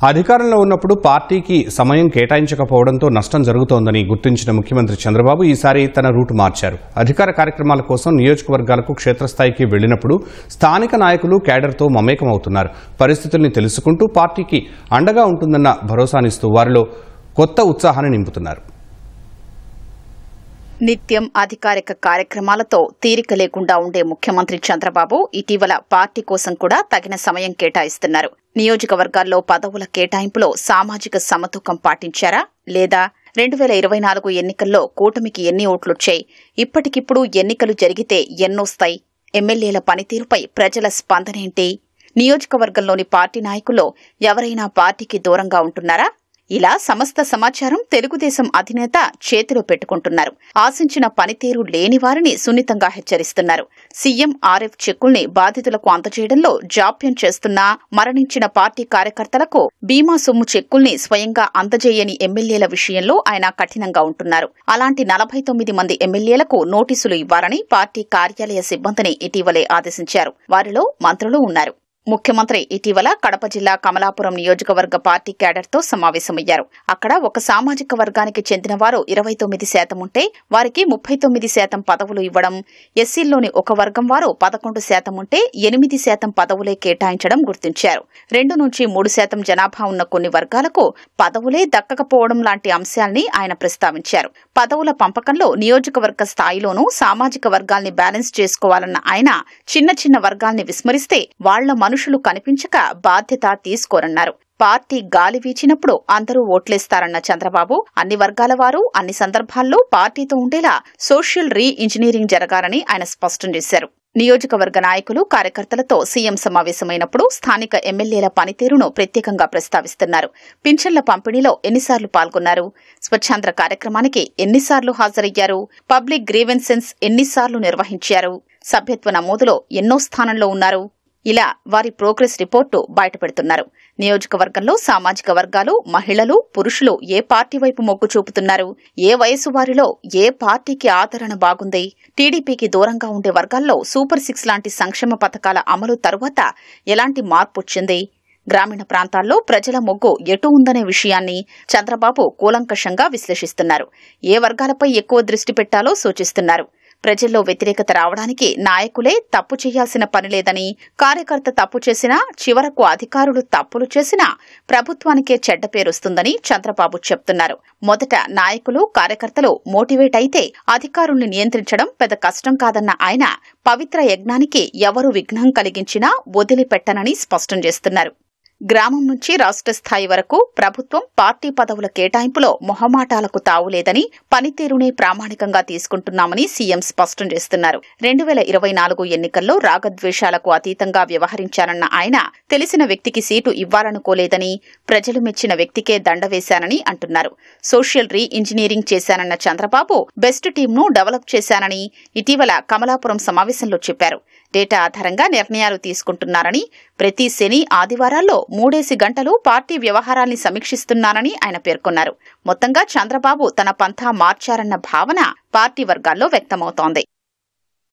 అధికారంలో ఉన్నప్పుడు పార్టీకి సమయం కేటాయించకపోవడంతో నష్టం జరుగుతోందని గుర్తించిన ముఖ్యమంత్రి చంద్రబాబు ఈసారి తన రూట్ మార్చారు. అధికార కార్యక్రమాల కోసం నియోజకవర్గాలకు క్షేత్రస్థాయికి వెళ్లినప్పుడు స్థానిక నాయకులు కేడర్తో మమేకమవుతున్నారు. పరిస్థితుల్ని తెలుసుకుంటూ పార్టీకి అండగా ఉంటుందన్న భరోసానిస్తూ వారిలో కొత్త ఉత్సాహాన్ని నింపుతున్నారు. నిత్యం అధికారిక కార్యక్రమాలతో తీరిక లేకుండా ఉండే ముఖ్యమంత్రి చంద్రబాబు ఇటీవల పార్టీ కోసం కూడా తగిన సమయం కేటాయిస్తున్నారు. నియోజకవర్గాల్లో పదవుల కేటాయింపులో సామాజిక సమతూకం పాటించారా లేదా? 2024 ఎన్నికల్లో కూటమికి ఎన్ని ఓట్లొచ్చాయి? ఇప్పటికిప్పుడు ఎన్నికలు జరిగితే ఎన్నొస్తాయి? ఎమ్మెల్యేల పనితీరుపై ప్రజల స్పందనేంటి? నియోజకవర్గంలోని పార్టీ నాయకుల్లో ఎవరైనా పార్టీకి దూరంగా ఉంటున్నారా? ఇలా సమస్త సమాచారం తెలుగుదేశం అధినేత చేతిలో పెట్టుకుంటున్నారు. ఆశించిన పనితీరు లేని వారిని సున్నితంగా హెచ్చరిస్తున్నారు. సీఎం ఆర్ఎఫ్ చెక్కుల్ని బాధితులకు అందజేయడంలో జాప్యం చేస్తున్నా మరణించిన పార్టీ కార్యకర్తలకు బీమా సొమ్ము చెక్కుల్ని స్వయంగా అందజేయని ఎమ్మెల్యేల విషయంలో ఆయన కఠినంగా ఉంటున్నారు. అలాంటి 49 మంది ఎమ్మెల్యేలకు నోటీసులు ఇవ్వాలని పార్టీ కార్యాలయ సిబ్బందిని ఇటీవలే ఆదేశించారు. వారిలో మంత్రులు ఉన్నారు. ముఖ్యమంత్రి ఇటీవల కడప జిల్లా కమలాపురం నియోజకవర్గ పార్టీ క్యాడర్తో సమావేశమయ్యారు. అక్కడ ఒక సామాజిక వర్గానికి చెందిన వారు 29% ఉంటే వారికి 39% పదవులు ఇవ్వడం, ఎస్సీల్లోని ఒక వర్గం వారు 11% ఉంటే 8% పదవులే కేటాయించడం గుర్తించారు. 2 నుంచి 3% జనాభా ఉన్న కొన్ని వర్గాలకు పదవులే దక్కకపోవడం లాంటి అంశాల్ని ఆయన ప్రస్తావించారు. పదవుల పంపకంలో నియోజకవర్గ స్థాయిలోనూ సామాజిక వర్గాల్ని బ్యాలెన్స్ చేసుకోవాలన్న ఆయన చిన్న చిన్న వర్గాల్ని విస్మరిస్తే వాళ్ల మనుషులు కనిపించక బాధ్యత తీసుకోరన్నారు. పార్టీ గాలి వీచినప్పుడు అందరూ ఓట్లేస్తారన్న చంద్రబాబు అన్ని వర్గాల వారు అన్ని సందర్భాల్లో పార్టీతో ఉండేలా సోషల్ రీ ఇంజనీరింగ్ జరగాలని ఆయన స్పష్టం చేశారు. నియోజకవర్గ నాయకులు కార్యకర్తలతో సీఎం సమావేశమైనప్పుడు స్థానిక ఎమ్మెల్యేల పనితీరును ప్రత్యేకంగా ప్రస్తావిస్తున్నారు. పింఛన్ల పంపిణీలో ఎన్నిసార్లు పాల్గొన్నారు? స్వచ్ఛాంధ్ర కార్యక్రమానికి ఎన్నిసార్లు హాజరయ్యారు? పబ్లిక్ గ్రీవెన్సెస్ ఎన్నిసార్లు నిర్వహించారు? సభ్యత్వ నమోదులో ఎన్నో స్థానంలో ఉన్నారు? ఇలా వారి ప్రోగ్రెస్ రిపోర్టు బయటపెడుతున్నారు. నియోజకవర్గంలో సామాజిక వర్గాలు, మహిళలు, పురుషులు ఏ పార్టీ వైపు మొగ్గు చూపుతున్నారు? ఏ వయసు వారిలో ఏ పార్టీకి ఆదరణ బాగుంది? టీడీపీకి దూరంగా ఉండే వర్గాల్లో సూపర్ 6 లాంటి సంక్షేమ పథకాల అమలు తరువాత ఎలాంటి మార్పు వచ్చింది? గ్రామీణ ప్రాంతాల్లో ప్రజల మొగ్గు ఎటు ఉందనే విషయాన్ని చంద్రబాబు కూలంకషంగా విశ్లేషిస్తున్నారు. ఏ వర్గాలపై ఎక్కువ దృష్టి పెట్టాలో సూచిస్తున్నారు. ప్రజల్లో వ్యతిరేకత రావడానికి నాయకులే తప్పు చేయాల్సిన పనిలేదని, కార్యకర్త తప్పు చేసినా చివరకు అధికారులు తప్పులు చేసినా ప్రభుత్వానికే చెడ్డ పేరొస్తుందని చంద్రబాబు చెప్తున్నారు. మొదట నాయకులు, కార్యకర్తలు మోటివేట్ అయితే అధికారుల్ని నియంత్రించడం పెద్ద కష్టం కాదన్న ఆయన పవిత్ర యజ్ఞానికి ఎవరు విఘ్నం కలిగించినా వదిలిపెట్టనని స్పష్టం చేస్తున్నారు. గ్రామం నుంచి రాష్ట్ర స్థాయి వరకు ప్రభుత్వం పార్టీ పదవుల కేటాయింపులో మొహమాటాలకు తావులేదని, పనితీరునే ప్రామాణికంగా తీసుకుంటున్నామని సీఎం స్పష్టం చేస్తున్నారు. 2024 ఎన్నికల్లో రాగద్వేషాలకు అతీతంగా వ్యవహరించారన్న ఆయన తెలిసిన వ్యక్తికి సీటు ఇవ్వాలనుకోలేదని, ప్రజలు మెచ్చిన వ్యక్తికే దండ వేశానని అంటున్నారు. సోషల్ రీ ఇంజనీరింగ్ చేశానన్న చంద్రబాబు బెస్ట్ టీంను డెవలప్ చేశానని ఇటీవల కమలాపురం సమావేశంలో చెప్పారు. డేటా ఆధారంగా నిర్ణయాలు తీసుకుంటున్నారని, ప్రతి శని ఆదివారాల్లో 3 గంటలు పార్టీ వ్యవహారాల్ని సమీక్షిస్తున్నారని ఆయన పేర్కొన్నారు. మొత్తంగా చంద్రబాబు తన పంథా మార్చారన్న భావన పార్టీ వర్గాల్లో వ్యక్తమవుతోంది.